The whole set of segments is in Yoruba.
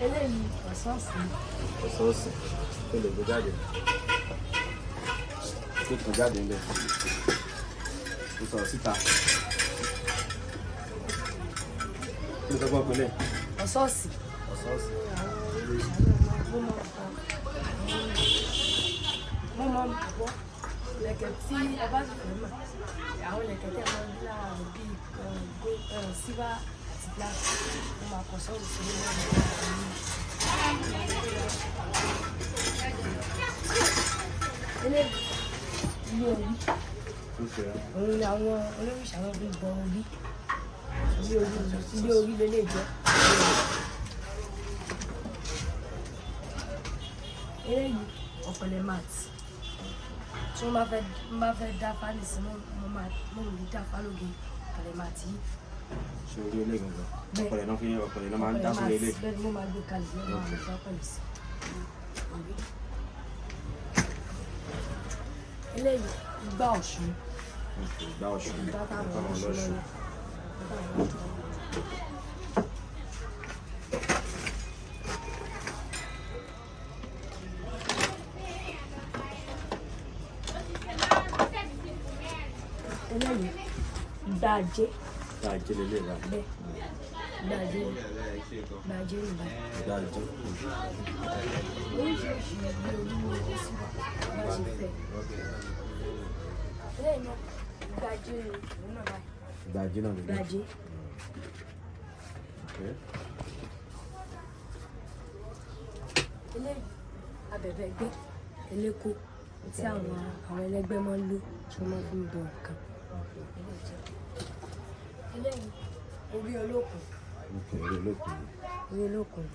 eléyìí ọ̀sọ́ọ̀sì. Ọ̀sọ́ọ̀sì tó lè gbé jáde. Tó kù jáde ńlẹ̀. Ó sọ síta. Kí ló fẹ́ gbọ́ pẹ̀lẹ́? Ọ̀sọ́ọ̀sì. Ọ̀sọ́ọ̀sì. Mo máa ń bọ́ lẹ̀kẹ̀ tí ẹ bá sì fẹ́ mọ̀. Àwọn lẹ̀kẹ̀ tí ẹ máa ń bí lára rẹ̀ bíi sílvá àti black. Mo máa kọ sọ́ọ̀rù sí ilé náà. Eléyìí ilé orí. Òun ni àwọn olóríṣà wọn fi bọ orí. Ilé orí lélẹ̀ jẹ́. Eléyìí ọ̀pẹ̀lẹ̀ mat. Tí wọ́n bá fẹ́ dá fáàlì sí mo lè dá fálóge ọ̀pẹ̀lẹ̀ mat yìí. Ṣé orí ilé gangan? Ọ̀pẹ̀lẹ̀ náà máa ń dá sórí ilé. Bẹ́ẹ̀ ni mo máa gbé kalẹ̀ lẹ́nu àwọn ìfẹ́ pẹ̀lú sí. Eléyìí igbá Ọ̀ṣun. Ìgbà Ọ̀ṣun. Ìgbà táwọn Ọ̀ṣun lọ́yọ̀. Eléyìí ìdájé. Ìdájé lélẹ̀ bá. Bẹ́ẹ̀ ìdájé ni. Ìdájé ni báyìí. Ìdájé. Oríṣiríṣi ìgbé olúwo ó sì wà bá ṣe fẹ́. Eléyìí náà ìdájé ni òun náà báyìí. Ìdájé náà lélẹ̀. Ìdájé. Eléyìí abẹ̀bẹ̀ ẹgbẹ́ eléko tí àwọn ẹlẹgbẹ́ máa ń lò tí wọ́n máa fi ń bọ nǹkan. Eléyìí orí olókùn. Orí olókùn. Orí olókùn.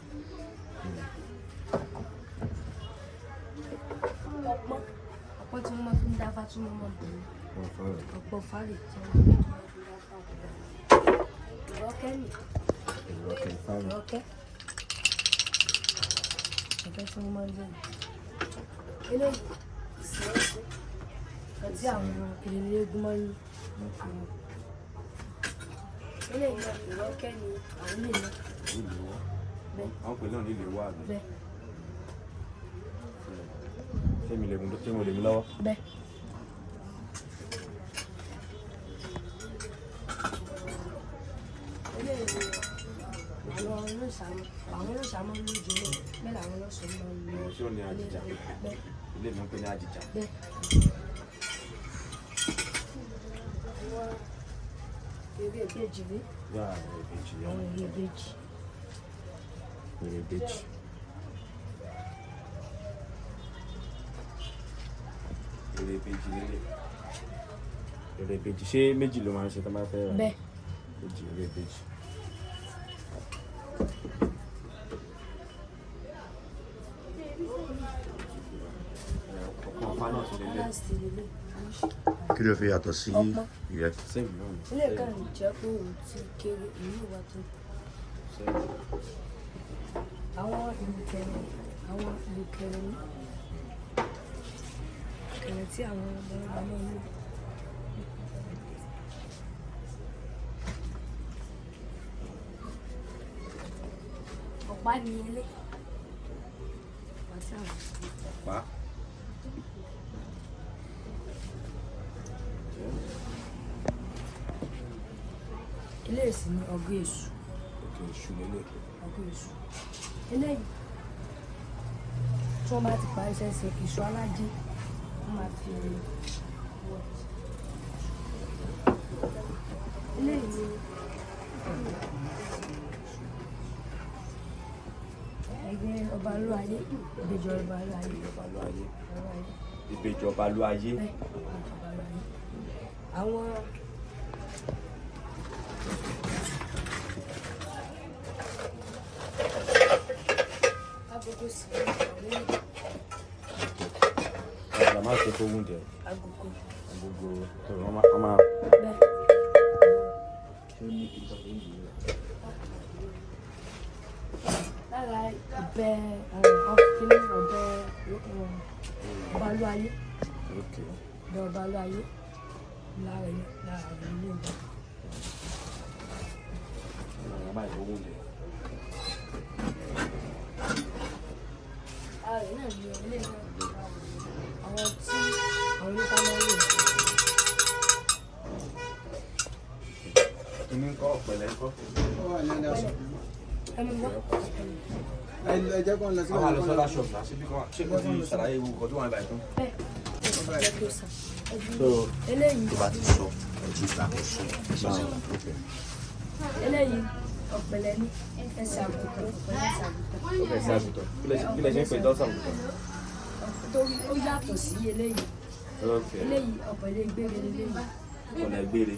Ọ̀pọ̀ tí wọ́n máa fi ń dáfá tí wọ́n máa ń bọ̀ ní. Ọ̀pọ̀ fárì tí wọ́n máa fi ń dáfá. Ìrọ́kẹ́ nì. Ìrọ́kẹ́. Ọ̀pọ̀ tí wọ́n máa ń bọ̀ ní. Eléyìí ìsẹ́ẹ̀sì àti àwọn ìrìnlẹ̀ egun máa ń lò. Eléyìí náà ìrọ́kẹ́ ni àwọn ilé náà. Àwọn pè náà nílé wà ní. Bẹ́ẹ̀. Ṣé mo lè mú lọ́wọ́? Bẹ́ẹ̀. Eléyìí àwọn olóṣàmọ́ ló jẹ́ bẹ́ẹ̀ làwọn ọlọ́sọ̀ máa ń lò. Ṣé o ní àjìjà? Bẹ́ẹ̀. Ilé mi ń pè ní àjìjà. Bẹ́ẹ̀. Eré ìbejì rí. Yá àwọn ìbejì yá. Àwọn eré ìbejì. Eré ìbejì. Eré ìbejì lélẹ̀. Eré ìbejì ṣé méjì ló máa ń ṣe tó máa fẹ́ rà? Bẹ́ẹ̀. Méjì eré ìbejì. Kí ló fi yàtọ̀ sí ìrẹsì? Ilé kan jẹ́ pé òun ti kéré ìlú wa tó. Àwọn ìlùkẹ̀rẹ̀ ní kẹ̀rẹ̀ tí àwọn ọmọ ọba máa ń lò. Ọ̀pá ni ilé. Ọ̀pá tí àwọn ọ̀pá. ilé ìsìn ní ọgọ́ èṣù. Ọgọ́ èṣù lélẹ̀. Ọgọ́ èṣù. Eléyìí tí wọ́n bá ti parí iṣẹ́ ṣe èṣù alájẹ wọ́n máa fi wọ̀. Eléyìí ni ẹgbẹ́ ọba ló ayé ìbejì ọba ló ayé. Ìbejì ọba ló ayé. Àwọn agogo sí Ọ̀la máa ṣe fún oúnjẹ. agogo. Agogo tó wọ́n máa. Bẹ́ẹ̀. Ṣé ó ní kí n sọ fún ìlú rẹ̀? Lára ìbẹ́ ọ̀fìnì ọ̀bẹ ọba ló ayé. Ọ̀bẹ ọba ló ayé. Lára ilé ìgbà. Ọ̀la máa ṣe fún oúnjẹ. rẹ̀ náà ni ilé náà. Àwọn tí àwọn onífá máa ń lò. Kíní ńkọ́ ọ̀pẹ̀lẹ̀ ńkọ́? Ẹ mú bọ́. Ẹ jẹ́ kó ń lọ sí Àwọn àlọ́sọ́lá ṣọ̀pù náà ṣe bí kan ṣé kò ti ṣàlàyé ewu kan tó wà ní báyìí tán? Bẹ́ẹ̀ ẹ tó sàn. So Eléyìí tó bá ti sọ ẹjú ìta kò sọ. eléyìí ọ̀pẹ̀lẹ̀ ní ẹsẹ̀ àgùntàn ọ̀pẹ̀lẹ̀ ẹsẹ̀ àgùntàn. ó bẹ̀ sí àgùntàn. Kí lẹ ṣe ń pè dọ́sà àgùntàn? Torí ó yàtọ̀ sí eléyìí. Ok. Eléyìí ọ̀pẹ̀lẹ̀ gbére eléyìí. Ọ̀nà ẹgbére.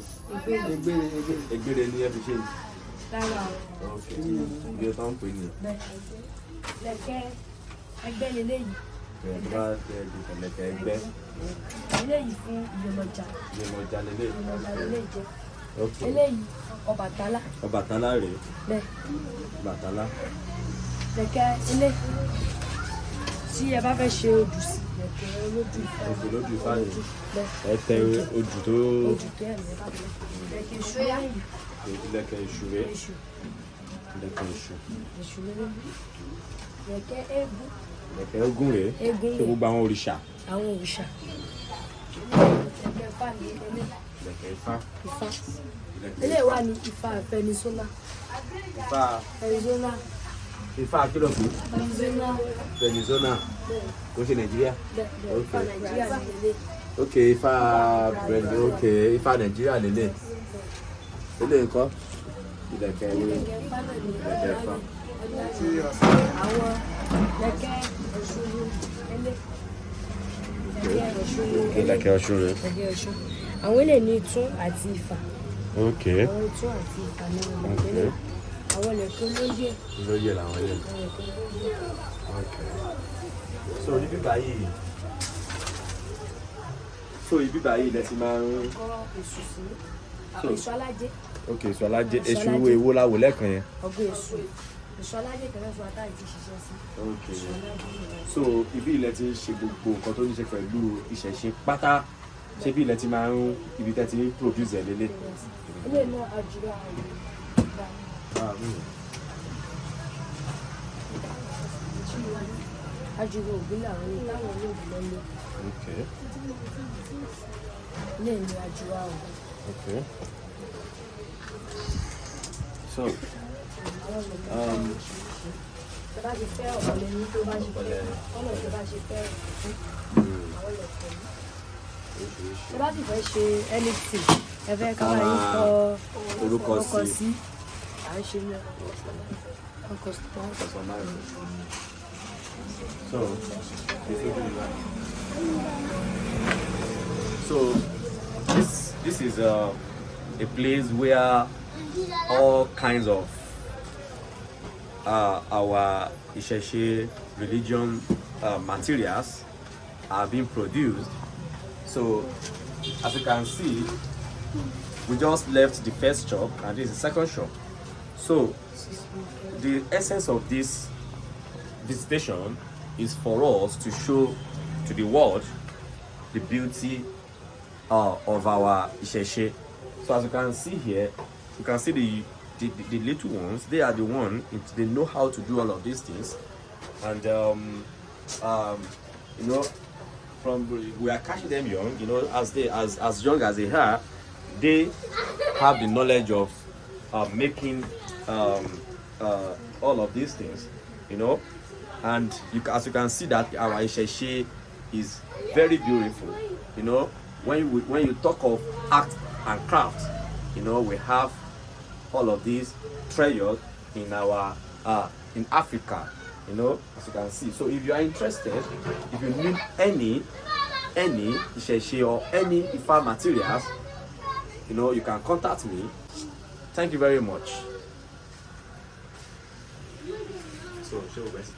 Ẹgbére ni ẹ fi ṣe ni. Lára Ok. Ibi ọ̀tá ń pè ní. bẹ́ẹ̀ lẹ̀kẹ́ ẹgbẹ́ eléyìí. Bẹ̀rẹ̀ tó bá tẹ ẹ̀dùnkẹ̀lẹ̀kẹ̀ ẹgbẹ́. Eléyìí fún ìyọmọjà. Ìyẹmọ̀jà lélẹ̀. Ìyọmọjà eléyìí jẹ́. Ok. Eléyìí Ọbàtálá. Ọbàtálá rèé. Bẹ́ẹ̀ Ọbàtálá. lẹ̀kẹ́ ilé tí ẹ bá fẹ́ ṣe odù sí lẹ̀kẹ́ olódù ìfẹ́. Oṣù lójú Ifá ni. Bẹ́ẹ̀ Ẹ tẹ ojú tó odù tó ẹ̀mí ẹ bá bẹ̀rẹ̀. Lẹ̀kẹ́ iṣu yáyì. ilẹ̀kẹ̀ iṣu rèé. Iṣu Ilẹ̀kẹ̀ iṣu. iṣu lórí. Lẹ̀kẹ́ eégún. Ilẹ̀kẹ̀ ogún rèé. Eégún Ṣé rèé. gbogbo àwọn òrìṣà? Àwọn òrìṣà. Lẹ̀kẹ́ Ifá ní ilé Ilẹ̀kẹ̀ Ifá. Ifá. Ilẹ̀kẹ̀ Ilé wa ni Ifá Fẹnisọ́nà. Ifá. Fẹnisọ́nà. Ifá kílọ̀ fún Fẹnisọ́nà. Venezuela. Kò ṣe Nàìjíríà. Bẹ́ẹ̀ Ifá Nàìjíríà ní ilé. Ok, Ifá Brazil. Ok, Ifá Nàìjíríà lélẹ̀. Ilé nǹkan. Ilẹ̀kẹ̀ ìwé. Lẹ̀kẹ́ Ifá náà ní Ilẹ̀kẹ̀ Ifá. àwọn lẹ̀kẹ́ Ọ̀ṣun ilé. Lẹ̀kẹ̀ Ọ̀ṣun ilé. Ilẹ̀kẹ̀ Ọ̀ṣun rèé. Lẹ̀kẹ̀ Ọ̀ṣun. Àwọn ilé ní Ìtún àti Ifá. Ok. Àwọn Ìtún àti Ifá ní àwọn ìpínlẹ̀. Àwọn lẹ̀kẹ́ olóyè. Lóye làwọn ilé. Àwọn lẹ̀kẹ́ olóyè. Ok. So ibi báyìí. So ibi báyìí lẹ ti máa ń. Kọ́ èṣù sí. So- Èṣù alájẹ. Ok, èso alájẹ. Èso Èso alájẹ. èwo láwo lẹ́ẹ̀kan yẹn. Ọgbọ́n èṣù. Èṣù alájẹ kẹ̀kẹ́ fún atáyì ti ṣiṣẹ́ sí. Ok. Èṣù alájẹ nìyẹn. So ibi ilẹ̀ ti ń ṣe gbogbo nǹkan tó ní ṣe pẹ̀lú ìṣẹ̀ṣe pátá. Ṣé bí ilẹ̀ ti máa ń ibi tẹ́ ti ń produce ẹ̀ lélẹ̀? Ilé náà àjùlọ àwọn ìgbà. Àjùlọ òbí làwọn ilé táwọn olóògùn lọ lé. Ok. Ilé ní àjùlọ àwọn. Okay. So, Tó bá ti fẹ́ ọ̀pọ̀lẹ̀ ní tó bá ṣe fẹ́ ọ̀nà tó bá ṣe fẹ́ àwọn ilẹ̀kùn yìí. Tó bá sì fẹ́ ṣe anything ẹ fẹ́ ká máa ń kọ orúkọ sí. sí à ń ṣe ní ọkọ̀ sí. So this is a place where all kinds of our Ìṣẹ̀ṣe religion materials are being produced. So as you can see, we just left the first shop and this is the second shop. So the essence of this visitation is for us to show to the world the beauty of our Ìṣẹ̀ṣe. So as you can see here, you can see the little ones. They are the one. They know how to do all of these things, and you know, we are catching them young. You know, as young as they are, they have the knowledge of making all of these things. You know, and as you can see that our Ìṣẹ̀ṣe is very beautiful. You know, when you talk of art and craft, you know, we have all of these treasures in our in Africa, you know, as you can see. So if you are interested, if you need any Ìṣẹ̀ṣe or any Ifá materials, you know, you can contact me. Thank you very much. So show best.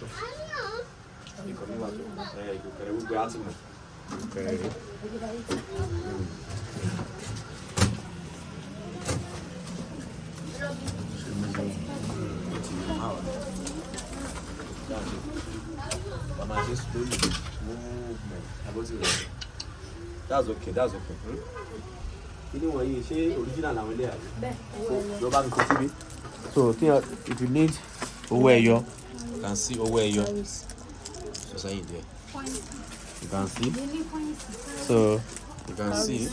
Okay. That's okay. Anyway, original Bẹ́ẹ̀ so if you need owó ẹyọ, you can see owó ẹyọ. So Just saying there. Point. You can see. Daily points. So you can see